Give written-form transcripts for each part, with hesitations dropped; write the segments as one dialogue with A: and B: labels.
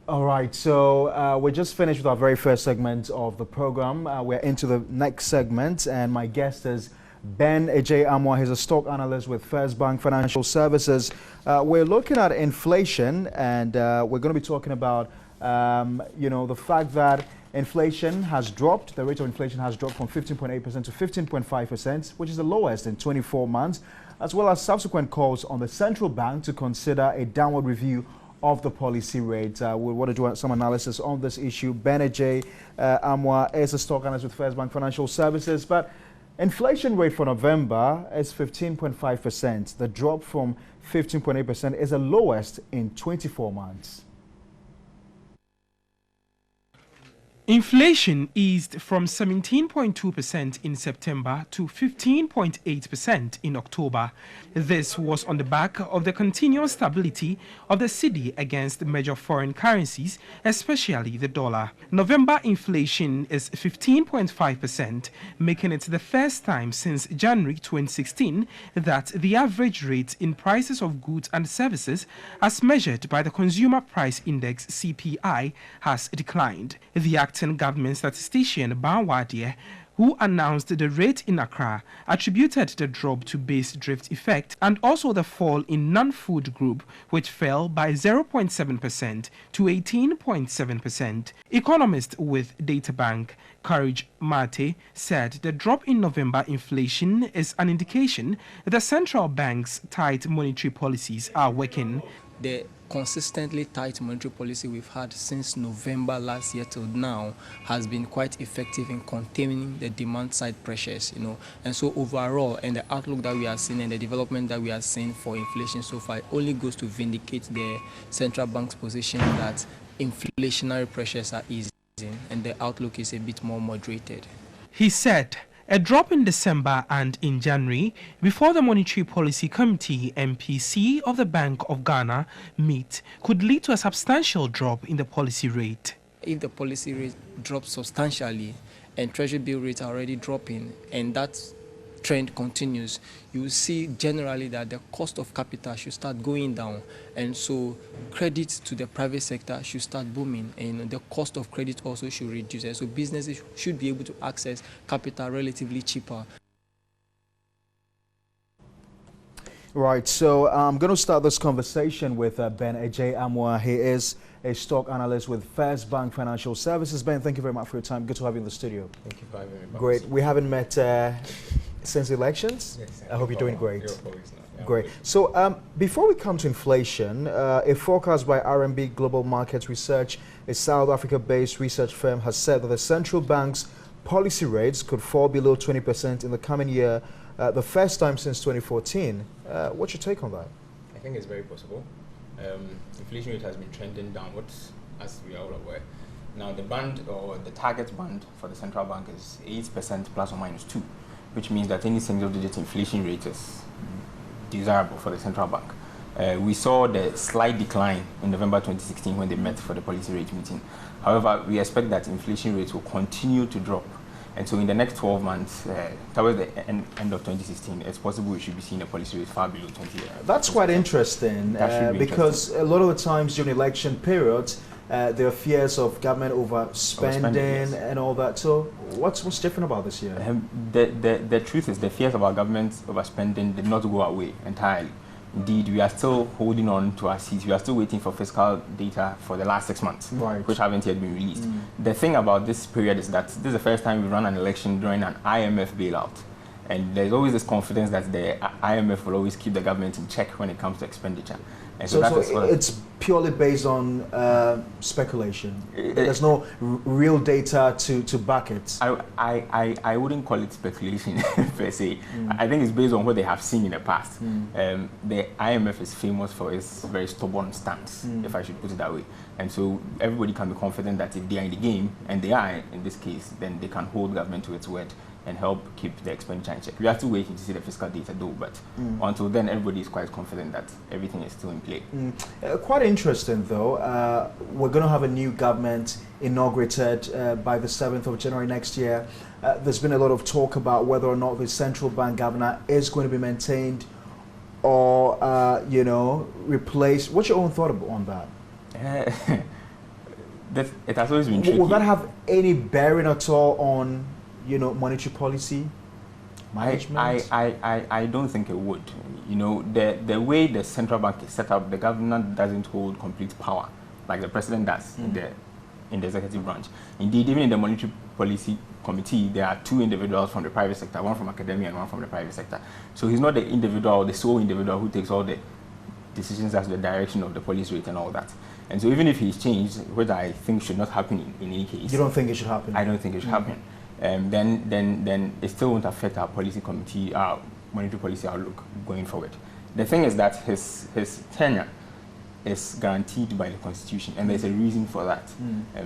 A: All right, so we just finished with our very first segment of the program. We're into the next segment, and my guest is Ben Adjei-Amoah. He's a stock analyst with First Bank Financial Services. We're looking at inflation, and we're going to be talking about, the fact that inflation has dropped. The rate of inflation has dropped from 15.8% to 15.5%, which is the lowest in 24 months, as well as subsequent calls on the central bank to consider a downward review of the policy rate. We want to do some analysis on this issue. Ben Adjei-Amoah is a stock analyst with First Bank Financial Services, but inflation rate for November is 15.5%. The drop from 15.8% is the lowest in 24 months.
B: Inflation eased from 17.2% in September to 15.8% in October. This was on the back of the continuous stability of the cedi against major foreign currencies, especially the dollar. November inflation is 15.5%, making it the first time since January 2016 that the average rate in prices of goods and services, as measured by the Consumer Price Index (CPI), has declined. The acting government statistician Ban Wadieh, who announced the rate in Accra, attributed the drop to base drift effect and also the fall in non-food group, which fell by 0.7% to 18.7%. Economist with Databank, Courage Mate, said the drop in November inflation is an indication the central bank's tight monetary policies are working.
C: The consistently tight monetary policy we've had since November last year till now has been quite effective in containing the demand side pressures, and so overall, and the outlook that we are seeing and the development that we are seeing for inflation so far only goes to vindicate the central bank's position that inflationary pressures are easing and the outlook is a bit more moderated.
B: He said a drop in December and in January before the Monetary Policy Committee MPC of the Bank of Ghana meet could lead to a substantial drop in the policy rate.
C: If the policy rate drops substantially and treasury bill rates are already dropping and that trend continues, you will see generally that the cost of capital should start going down, and so credit to the private sector should start booming, and the cost of credit also should reduce, and so businesses should be able to access capital relatively cheaper.
A: Right, so I'm going to start this conversation with Ben Adjei-Amoah. He is a stock analyst with First Bank Financial Services. Ben, thank you very much for your time. Good to have you in the studio.
D: Thank you for having me.
A: Great. We haven't met since elections.
D: Yes,
A: I hope you're doing great.
D: Yeah,
A: great. So before we come to inflation, a forecast by RMB Global Markets Research, a South Africa-based research firm, has said that the central bank's policy rates could fall below 20% in the coming year, the first time since 2014. What's your take on that?
D: I think it's very possible. Inflation rate has been trending downwards, as we are all aware. Now, the band or the target band for the central bank is 8% plus or minus 2, which means that any single-digit inflation rate is desirable for the central bank. We saw the slight decline in November 2016 when they met for the policy rate meeting. However, we expect that inflation rates will continue to drop. And so in the next 12 months, towards the end of 2016, it's possible we should be seeing a policy rate far below 20.
A: That's quite interesting, because a lot of the times during election periods, there are fears of government overspending
D: yes,
A: and all that. So what's different about this year?
D: The truth is the fears of our government overspending did not go away entirely. Indeed, we are still holding on to our seats. We are still waiting for fiscal data for the last 6 monents, which haven't yet been released. The thing about this period is that this is the first time we run an election during an IMF bailout. And there's always this confidence that the IMF will always keep the government in check when it comes to expenditure. And
A: so it's purely based on speculation. There's no real data to back it.
D: I wouldn't call it speculation per se. I think it's based on what they have seen in the past. The IMF is famous for its very stubborn stance, if I should put it that way. And so everybody can be confident that if they are in the game, and they are in this case, then they can hold government to its word and help keep the expenditure in check. We are still waiting to see the fiscal data though, but until then, everybody is quite confident that everything is still in play.
A: Quite interesting though. We're going to have a new government inaugurated by the 7th of January next year. There's been a lot of talk about whether or not the central bank governor is going to be maintained or, replaced. What's your own thought on that?
D: it has always been tricky.
A: Will that have any bearing at all on, monetary policy management?
D: I don't think it would. The way the central bank is set up, the governor doesn't hold complete power like the president does in the executive branch. Indeed, even in the monetary policy committee, there are two individuals from the private sector, one from academia and one from the private sector. So he's not the individual, the sole individual who takes all the decisions as the direction of the policy rate and all that. And so even if he's changed, which I think should not happen in any case.
A: You don't think it should happen?
D: I don't think it should happen. Then it still won't affect our policy committee, our monetary policy outlook going forward. The thing is that his tenure is guaranteed by the Constitution, and there's a reason for that.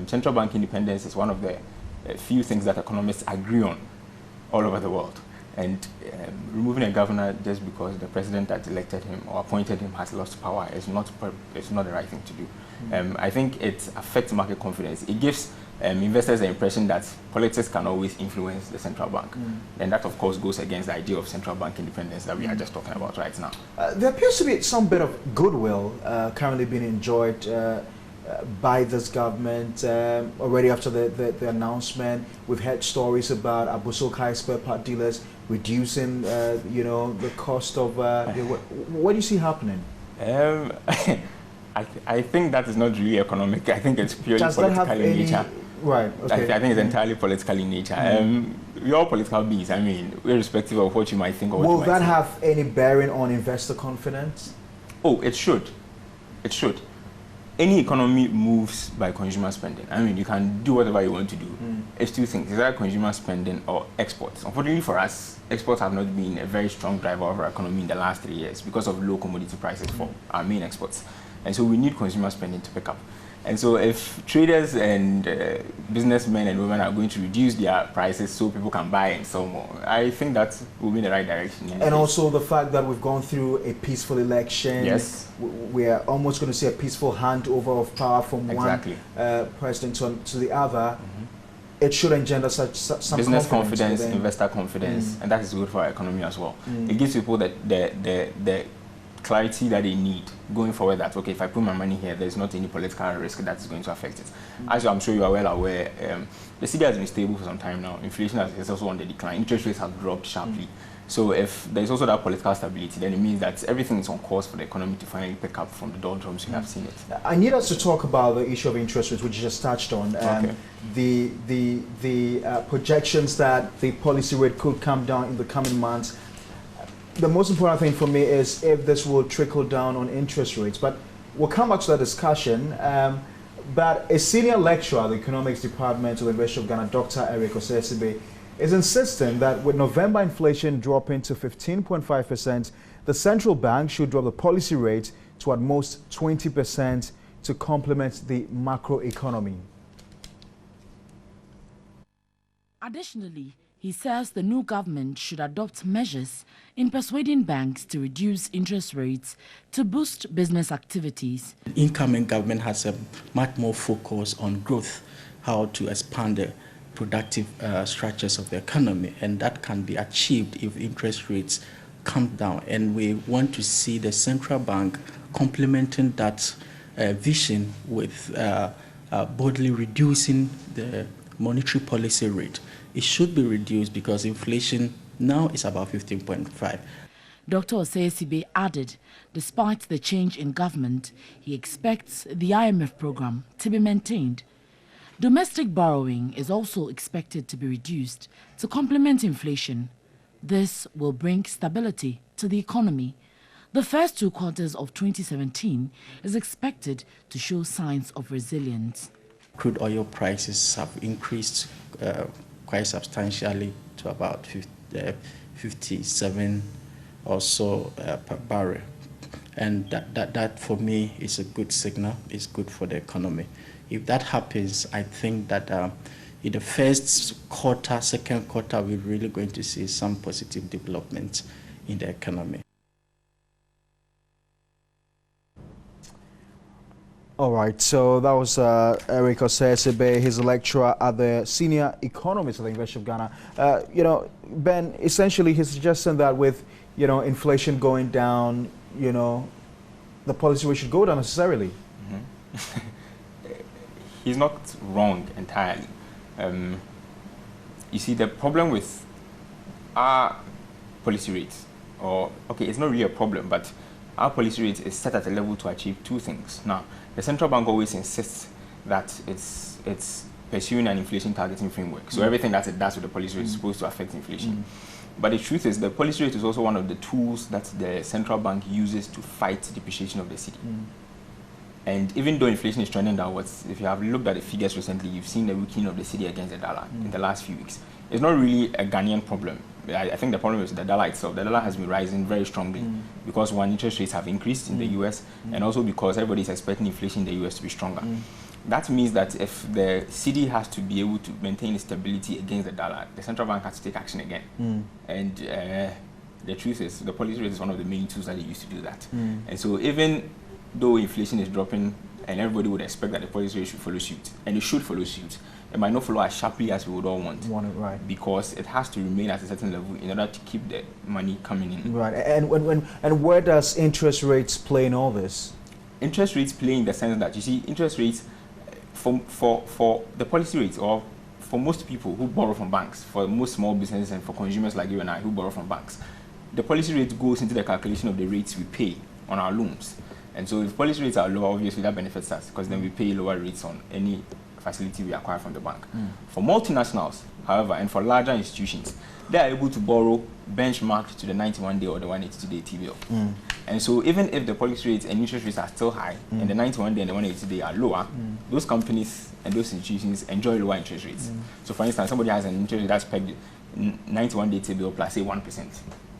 D: Central bank independence is one of the few things that economists agree on all over the world. And removing a governor just because the president that elected him or appointed him has lost power is not the right thing to do. I think it affects market confidence. It gives investors the impression that politics can always influence the central bank. And that, of course, goes against the idea of central bank independence that we are just talking about right now.
A: There appears to be some bit of goodwill currently being enjoyed by this government. Already after the announcement, we've heard stories about Abossey spare part dealers reducing, the cost of. What do you see happening?
D: I think that is not really economic. I think it's purely political in nature.
A: Right. Okay.
D: I think it's entirely political in nature. We're all political beings. I mean, irrespective of what you might think or what you might say.
A: Will that have any bearing on investor confidence?
D: Oh, it should. It should. Any economy moves by consumer spending. I mean, you can do whatever you want to do. It's two things. It's either consumer spending or exports. Unfortunately for us, exports have not been a very strong driver of our economy in the last 3 years because of low commodity prices for our main exports. And so we need consumer spending to pick up. And so if traders and businessmen and women are going to reduce their prices so people can buy and sell more, I think that will be in the right direction.
A: And also the fact that we've gone through a peaceful election.
D: Yes.
A: We are almost going to see a peaceful handover of power from one president to the other. It should engender some
D: business confidence, investor confidence, and that is good for our economy as well. It gives people the clarity that they need going forward, that okay, if I put my money here, there's not any political risk that is going to affect it. As I'm sure you are well aware, the cedi has been stable for some time now. Inflation is also on the decline. Interest rates have dropped sharply. So if there's also that political stability, then it means that everything is on course for the economy to finally pick up from the doldrums we have seen it.
A: I need us to talk about the issue of interest rates, which you just touched on. The projections that the policy rate could come down in the coming months. The most important thing for me is if this will trickle down on interest rates. But we'll come back to that discussion. But a senior lecturer at the economics department of the University of Ghana, Dr. Eric Osei-Sibe, is insisting that with November inflation dropping to 15.5%, the central bank should drop the policy rate to at most 20% to complement the macroeconomy.
E: Additionally, he says the new government should adopt measures in persuading banks to reduce interest rates to boost business activities.
F: The incoming government has a much more focus on growth, how to expand the productive structures of the economy, and that can be achieved if interest rates come down. And we want to see the central bank complementing that vision with boldly reducing the monetary policy rate. It should be reduced because inflation now is about 15.5.
E: Dr. Osei-Sibe added, despite the change in government, he expects the IMF program to be maintained. Domestic borrowing is also expected to be reduced to complement inflation. This will bring stability to the economy. The first 2 quarters of 2017 is expected to show signs of resilience.
F: Crude oil prices have increased quite substantially to about 57 or so per barrel. And that for me is a good signal, it's good for the economy. If that happens, I think that in the first quarter, second quarter, we're really going to see some positive development in the economy.
A: All right, so that was Eric Osei-Sibe. He's a lecturer at the senior economist at the University of Ghana. Ben, essentially he's suggesting that with, inflation going down, the policy rate should go down necessarily.
D: he's not wrong entirely. You see, the problem with our policy rates, or okay, it's not really a problem, but our policy rate is set at a level to achieve two things. Now, the central bank always insists that it's pursuing an inflation targeting framework. So everything that it does with the policy rate is supposed to affect inflation. But the truth is, the policy rate is also one of the tools that the central bank uses to fight depreciation of the cedi. And even though inflation is trending downwards, if you have looked at the figures recently, you've seen the weakening of the cedi against the dollar in the last few weeks. It's not really a Ghanaian problem. I think the problem is the dollar itself. The dollar has been rising very strongly because, one, interest rates have increased in the US, and also because everybody is expecting inflation in the US to be stronger. That means that if the cedi has to be able to maintain its stability against the dollar, the central bank has to take action again. And the truth is, the policy rate is one of the main tools that they use to do that. And so even though inflation is dropping and everybody would expect that the policy rate should follow suit, and it should follow suit, it might not follow as sharply as we would all want.
A: Right.
D: Because it has to remain at a certain level in order to keep the money coming in.
A: Right. And where does interest rates play in all this?
D: Interest rates play in the sense that, you see, interest rates for the policy rates, or for most people who borrow from banks, for most small businesses and for consumers like you and I who borrow from banks, the policy rate goes into the calculation of the rates we pay on our loans. And so if policy rates are lower, obviously that benefits us, because then we pay lower rates on any facility we acquire from the bank. For multinationals, however, and for larger institutions, they are able to borrow benchmarked to the 91-day or the 182-day T-bill. And so even if the policy rates and interest rates are still high, and the 91-day and the 182-day are lower, those companies and those institutions enjoy lower interest rates. So for instance, somebody has an interest rate that's pegged 91-day T-bill plus, say, 1%.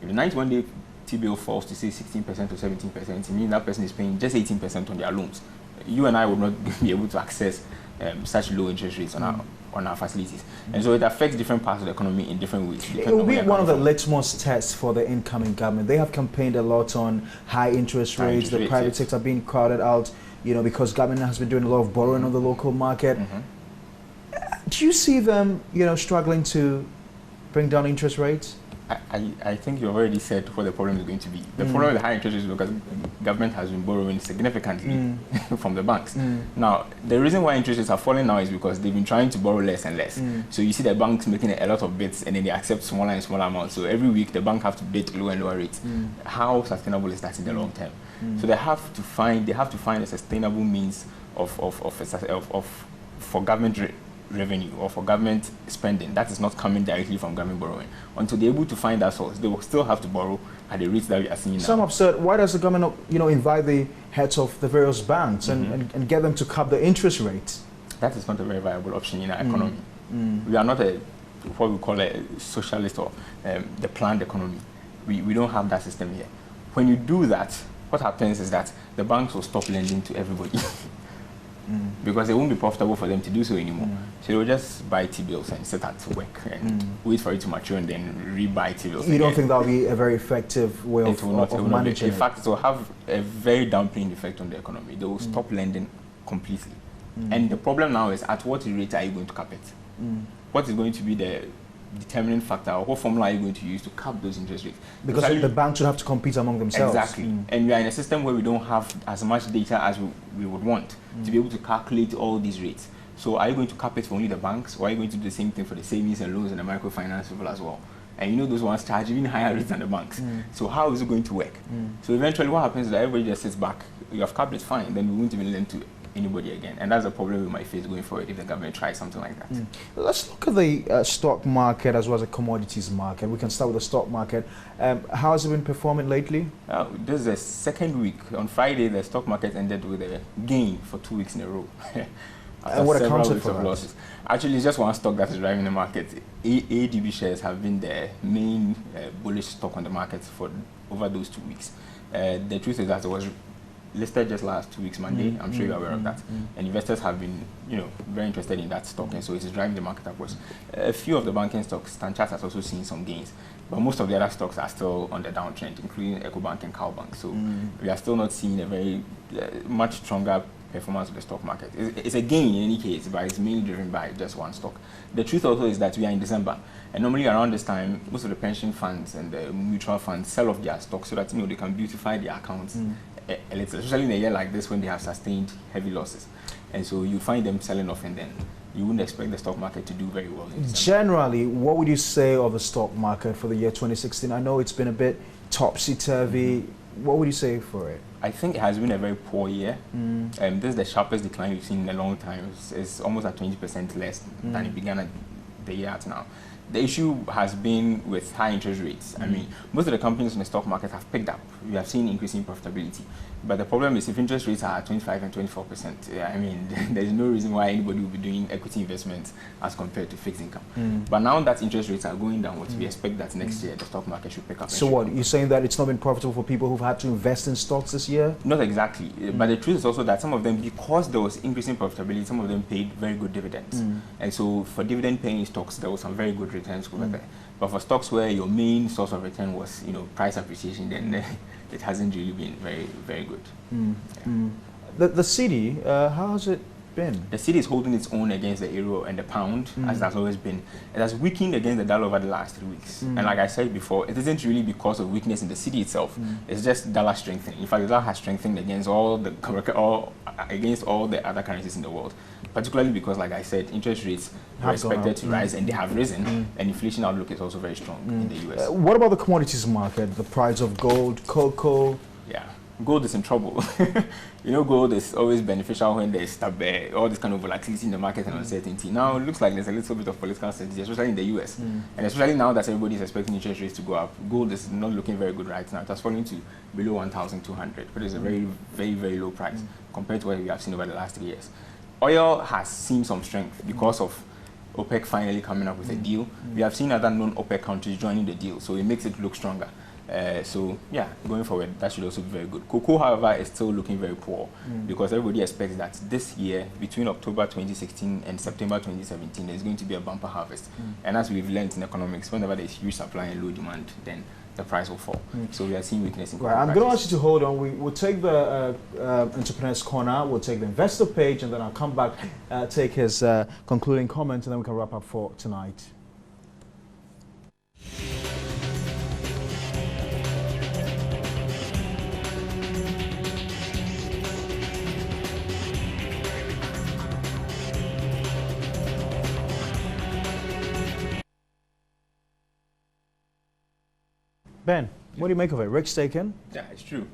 D: If the 91-day T-bill falls to, say, 16% or 17%, it means that person is paying just 18% on their loans. You and I would not be able to access such low interest rates on our facilities. And so it affects different parts of the economy in different ways.
A: It will be one of the litmus tests for the incoming government. They have campaigned a lot on high interest rates, the private sector being crowded out, you know, because government has been doing a lot of borrowing on the local market. Do you see them, you know, struggling to bring down interest rates?
D: I think you already said what the problem is going to be. The problem with the high interest rates is because government has been borrowing significantly from the banks. Now, the reason why interest rates are falling now is because they've been trying to borrow less and less. So you see the banks making a lot of bids, and then they accept smaller and smaller amounts. So every week the bank have to bid lower and lower rates. How sustainable is that in the long term? So they have to find a sustainable means for government revenue or for government spending that is not coming directly from government borrowing. Until they're able to find that source, they will still have to borrow at the rates that we are seeing now.
A: Some have said, why does the government, you know, invite the heads of the various banks and get them to cap the interest rates?
D: That is not a very viable option in our economy. We are not what we call a socialist or the planned economy. We don't have that system here. When you do that, what happens is that the banks will stop lending to everybody. Because it won't be profitable for them to do so anymore. So they'll just buy T-bills and sit at work and wait for it to mature and then re-buy T-bills.
A: You don't think that will be a very effective way of managing it?
D: In fact, it will have a very dampening effect on the economy. They will stop lending completely. And the problem now is, at what rate are you going to cap it? What is going to be the determining factor, or what formula are you going to use to cap those interest rates?
A: Because the banks would have to compete among themselves.
D: Exactly. And we are in a system where we don't have as much data as we would want to be able to calculate all these rates. So are you going to cap it for only the banks, or are you going to do the same thing for the savings and loans and the microfinance people as well? And you know those ones charge even higher rates than the banks. So how is it going to work? So eventually what happens is that everybody just sits back. You have capped it, fine, then we won't even lend to anybody again. And that's a problem we might face going forward if the government tries something like that.
A: Let's look at the stock market as well as the commodities market. We can start with the stock market. How has it been performing lately?
D: This is the second week. On Friday, the stock market ended with a gain for 2 weeks in a row.
A: And what accounted for that?
D: Losses. Actually, it's just one stock that is driving the market. ADB shares have been the main bullish stock on the market for over those 2 weeks. The truth is that it was listed just last 2 weeks Monday. I'm sure you're aware of that. And investors have been, very interested in that stock, and so it is driving the market upwards. A few of the banking stocks, StanChart has also seen some gains, but most of the other stocks are still on the downtrend, including EcoBank and Cowbank. So we are still not seeing a very much stronger performance of the stock market. It's a gain in any case, but it's mainly driven by just one stock. The truth also is that we are in December, and normally around this time, most of the pension funds and the mutual funds sell off their stocks so that they can beautify their accounts a little, especially in a year like this when they have sustained heavy losses. And so you find them selling off, and then you wouldn't expect the stock market to do very well in December.
A: Generally, what would you say of the stock market for the year 2016? I know it's been a bit topsy-turvy. What would you say for it?
D: I think it has been a very poor year. This is the sharpest decline we've seen in a long time. It's almost at 20% less than it began at the year at now. The issue has been with high interest rates. I mean, most of the companies in the stock market have picked up. We have seen increasing profitability. But the problem is if interest rates are at 25 and 24%, I mean, there's no reason why anybody will be doing equity investments as compared to fixed income. But now that interest rates are going downwards, we expect that next year the stock market should pick up.
A: So what, you're saying that it's not been profitable for people who've had to invest in stocks this year?
D: Not exactly. But the truth is also that some of them, because there was increasing profitability, some of them paid very good dividends. And so for dividend paying stocks, there was some very good returns over there. But for stocks where your main source of return was, price appreciation, then it hasn't really been very, very good.
A: The city, how has it been?
D: The city is holding its own against the euro and the pound, as that's always been. It has weakened against the dollar over the last 3 weeks. And like I said before, it isn't really because of weakness in the city itself. It's just dollar strengthening. In fact, the dollar has strengthened against against all the other currencies in the world. Particularly because, like I said, interest rates are expected to rise, and they have risen, and inflation outlook is also very strong in the US.
A: What about the commodities market? The price of gold, cocoa?
D: Yeah, gold is in trouble. Gold is always beneficial when there's all this kind of volatility in the market and uncertainty. Now, it looks like there's a little bit of political uncertainty, especially in the US. And especially now that everybody is expecting interest rates to go up, gold is not looking very good right now. It has fallen to below 1,200, which is a very, very, very low price compared to what we have seen over the last 3 years. Oil has seen some strength because of OPEC finally coming up with a deal. We have seen other non-OPEC countries joining the deal, so it makes it look stronger. So yeah, going forward, that should also be very good. Cocoa, however, is still looking very poor because everybody expects that this year, between October 2016 and September 2017, there's going to be a bumper harvest. And as we've learned in economics, whenever there's huge supply and low demand, then the price will fall. So we are seeing weakness in cocoa
A: I'm going to ask you to hold on. We'll take the Entrepreneur's Corner, we'll take the investor page, and then I'll come back, take his concluding comments, and then we can wrap up for tonight. Ben, what do you make of it? Rick's taken?
D: Yeah, it's true.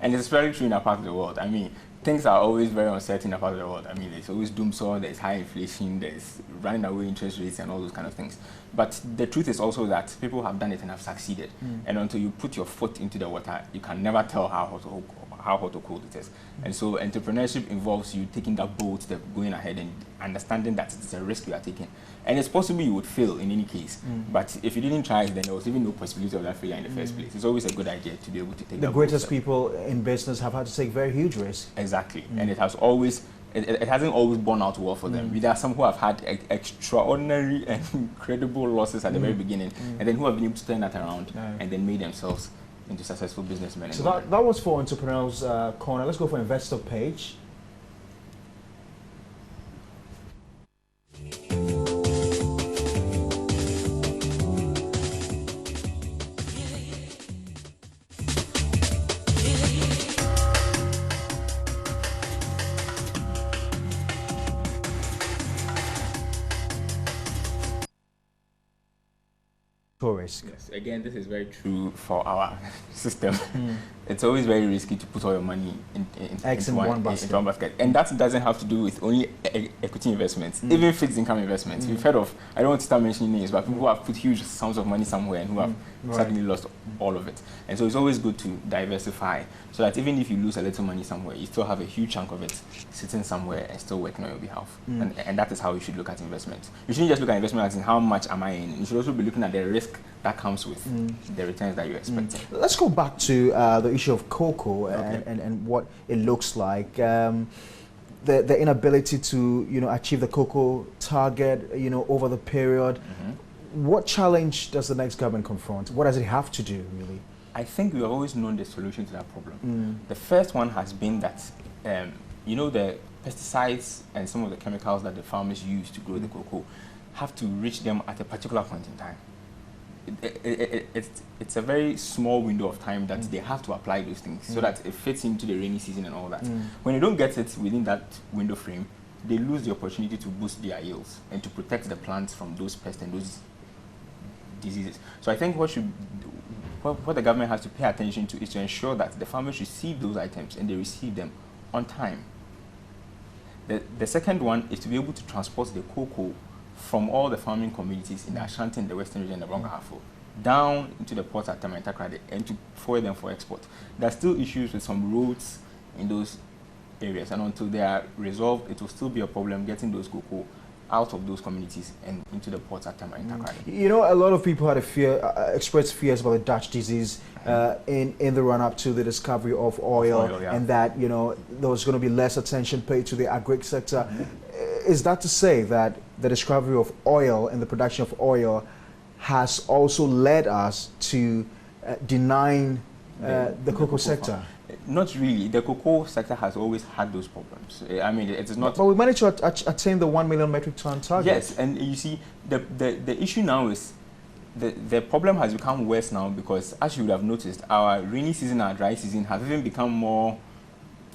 D: And it's very true in our part of the world. I mean, things are always very uncertain in our part of the world. I mean, there's always doomsday, there's high inflation, there's running away interest rates and all those kind of things. But the truth is also that people have done it and have succeeded. And until you put your foot into the water, you can never tell how hot or cold it is. And so entrepreneurship involves you taking that bold step, going ahead and understanding that it's a risk you are taking. And it's possible you would fail in any case, but if you didn't try it, then there was even no possibility of that failure in the first place. It's always a good idea to be able to take
A: the greatest people in business have had to take very huge risks.
D: Exactly, and it has always, it hasn't always borne out well for them. There are some who have had extraordinary and incredible losses at the very beginning, and then who have been able to turn that around and then made themselves into successful businessmen.
A: So that was for Entrepreneur's Corner. Let's go for investor page. Risk.
D: Yes, again, this is very true for our system. It's always very risky to put all your money into one basket. And that doesn't have to do with only equity investments, even fixed income investments. We've heard of, I don't want to start mentioning names, but people who have put huge sums of money somewhere and who have suddenly lost all of it. And so it's always good to diversify so that even if you lose a little money somewhere, you still have a huge chunk of it sitting somewhere and still working on your behalf. And that is how you should look at investment. You shouldn't just look at investment as in how much am I in. You should also be looking at the risk that comes with the returns that you're expecting.
A: Let's go back to the issue of cocoa and what it looks like. The inability to achieve the cocoa target over the period. What challenge does the next government confront? What does it have to do, really?
D: I think we have always known the solution to that problem. The first one has been that you know, the pesticides and some of the chemicals that the farmers use to grow the cocoa have to reach them at a particular point in time. It's a very small window of time that they have to apply those things so that it fits into the rainy season and all that. When you don't get it within that window frame, they lose the opportunity to boost their yields and to protect the plants from those pests and those diseases. So I think what the government has to pay attention to is to ensure that the farmers receive those items and they receive them on time. The second one is to be able to transport the cocoa from all the farming communities in the Ashanti and the Western region and the Brong-Ahafo down into the ports at Tema and Takoradi and to forward them for export. There are still issues with some roads in those areas, and until they are resolved, it will still be a problem getting those cocoa out of those communities and into the ports at Tema and Takoradi.
A: You know, a lot of people had expressed fears about the Dutch disease in the run-up to the discovery of oil, and that, you know, there was going to be less attention paid to the agri sector. Is that to say that the discovery of oil and the production of oil has also led us to denying the cocoa sector?
D: Not really. The cocoa sector has always had those problems. I mean, it is not...
A: But we managed to attain the 1 million metric ton target.
D: Yes, and you see, the issue now is the problem has become worse now because, as you would have noticed, our rainy season and our dry season have even become more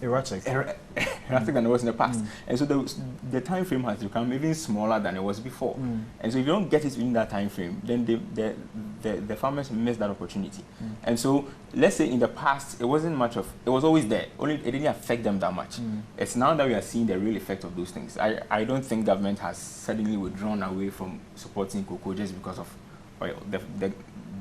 A: erratic
D: than it was in the past. And so the time frame has become even smaller than it was before. And so if you don't get it within that time frame, then the farmers miss that opportunity. And so let's say in the past, it wasn't much of, it was always there, only it didn't affect them that much. It's now that we are seeing the real effect of those things. I don't think government has suddenly withdrawn away from supporting cocoa just because of oil.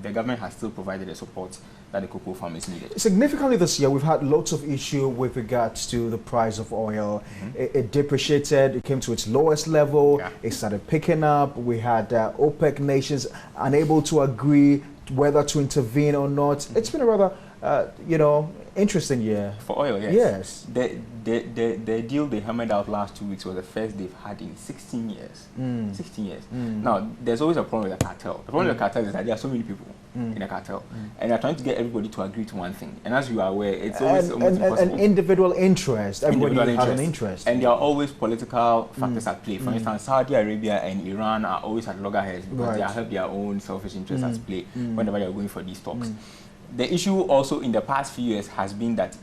D: The government has still provided the support that the cocoa farmers needed.
A: Significantly this year, we've had lots of issue with regards to the price of oil. It depreciated, it came to its lowest level, it started picking up. We had OPEC nations unable to agree whether to intervene or not. It's been a rather, you know, interesting year.
D: For oil, yes. Yes. The deal they hammered out last 2 weeks was the first they've had in 16 years. 16 years. Now, there's always a problem with the cartel. The problem with the cartel is that there are so many people in a cartel, and they're trying to get everybody to agree to one thing. And as you are aware, it's always almost impossible.
A: An individual interest. Everybody has an interest.
D: And there are always political factors at play. For instance, Saudi Arabia and Iran are always at loggerheads because they have their own selfish interests at play whenever they're going for these talks. The issue also in the past few years has been that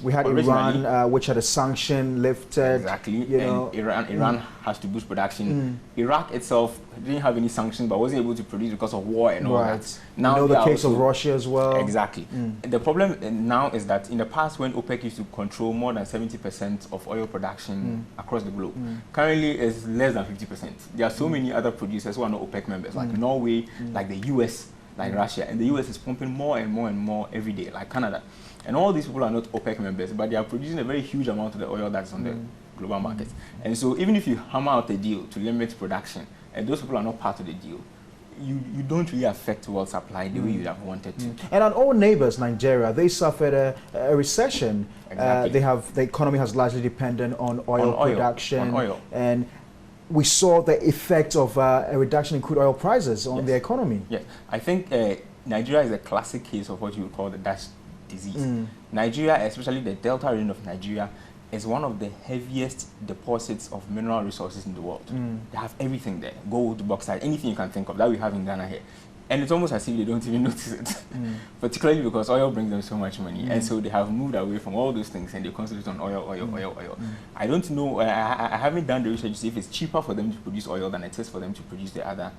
A: we had Iran, which had a sanction lifted.
D: Exactly, and Iran has to boost production. Iraq itself didn't have any sanctions, but wasn't able to produce because of war and all that.
A: Now you know the case of Russia as well.
D: Exactly. The problem now is that in the past, when OPEC used to control more than 70% of oil production across the globe, currently it's less than 50%. There are so many other producers who are not OPEC members, like Norway, like the US, like Russia, and the US is pumping more and more and more every day, like Canada. And all these people are not OPEC members, but they are producing a very huge amount of the oil that's on the global market. And so even if you hammer out a deal to limit production, and those people are not part of the deal, you don't really affect world supply the way you'd have wanted to.
A: And our own neighbors, Nigeria, they suffered a recession.
D: Exactly.
A: The economy has largely depended on oil production. And we saw the effect of a reduction in crude oil prices on the economy.
D: Yes, I think Nigeria is a classic case of what you would call the Dutch disease. Nigeria, especially the Delta region of Nigeria, is one of the heaviest deposits of mineral resources in the world. They have everything there, gold, bauxite, anything you can think of that we have in Ghana here. And it's almost as if they don't even notice it, particularly because oil brings them so much money. And so they have moved away from all those things and they concentrate on oil. I don't know, I haven't done the research to see if it's cheaper for them to produce oil than it is for them to produce the other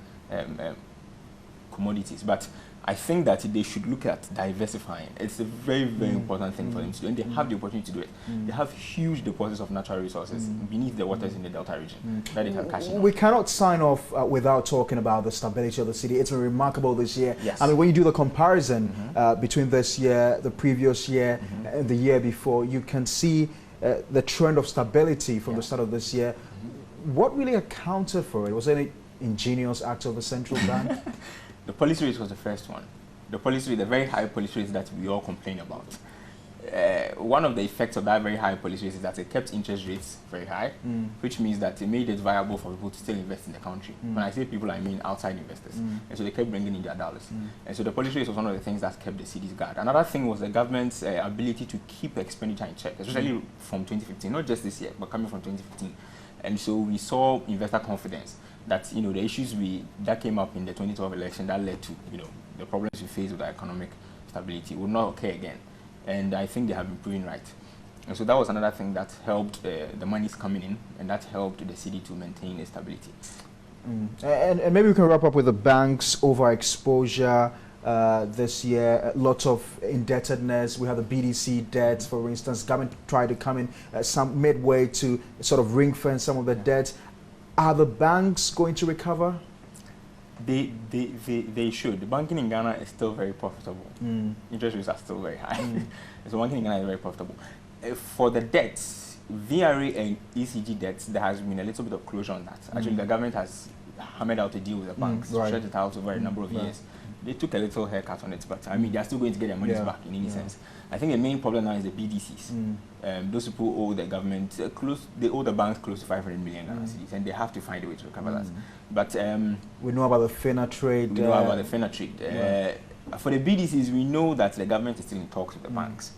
D: commodities. But I think that they should look at diversifying. It's a very, very important thing for them to do, and they have the opportunity to do it. They have huge deposits of natural resources beneath the waters in the Delta region that they can cash in.
A: We cannot sign off without talking about the stability of the city. It's been remarkable this year.
D: Yes.
A: I mean, when you do the comparison between this year, the previous year, and the year before, you can see the trend of stability from the start of this year. What really accounted for it? Was there any ingenious act of the central bank?
D: The policy rate was the first one. The policy rate, the very high policy rate that we all complain about. one of the effects of that very high policy rate is that it kept interest rates very high, which means that it made it viable for people to still invest in the country. When I say people, I mean outside investors. And so they kept bringing in their dollars. And so the policy rate was one of the things that kept the cedi's guard. Another thing was the government's ability to keep expenditure in check, especially from 2015, not just this year, but coming from 2015. And so we saw investor confidence that, the issues that came up in the 2012 election that led to, the problems we face with our economic stability would not occur again. And I think they have been proven right. And so that was another thing that helped the monies coming in, and that helped the cedi to maintain its stability.
A: And maybe we can wrap up with the bank's overexposure this year. Lots of indebtedness. We have the BDC debts, for instance. Government tried to come in some midway to sort of ring fence some of the debts. Are the banks going to recover?
D: They should. Banking in Ghana is still very profitable. Interest rates are still very high. So banking in Ghana is very profitable. For the debts, VRA and ECG debts, there has been a little bit of closure on that. Actually, the government has hammered out a deal with the banks, stretched it out over a number of years. They took a little haircut on it, but I mean, they are still going to get their money back in any sense. I think the main problem now is the BDCs. Those people owe the government they owe the banks close to 500 million cedis, and they have to find a way to recover that. But
A: we know about the FINA trade.
D: We know about the FINA trade. For the BDCs, we know that the government is still in talks with the banks.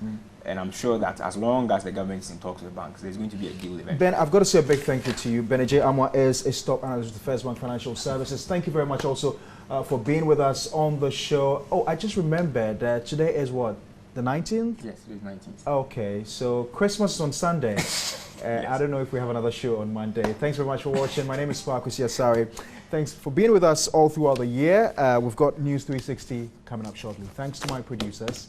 D: And I'm sure that as long as the government is in talks with the banks, there's going to be a deal eventually. Ben,
A: I've got to say a big thank you to you. Ben Agyei-Amoah is a stock analyst with the First Bank Financial Services. Thank you very much also for being with us on the show. Oh, I just remembered that today is what? The 19th?
D: Yes, it is 19th.
A: Okay, so Christmas is on Sunday. Yes. I don't know if we have another show on Monday. Thanks very much for watching. My name is Sparko Siasari. Thanks for being with us all throughout the year. We've got News 360 coming up shortly. Thanks to my producers.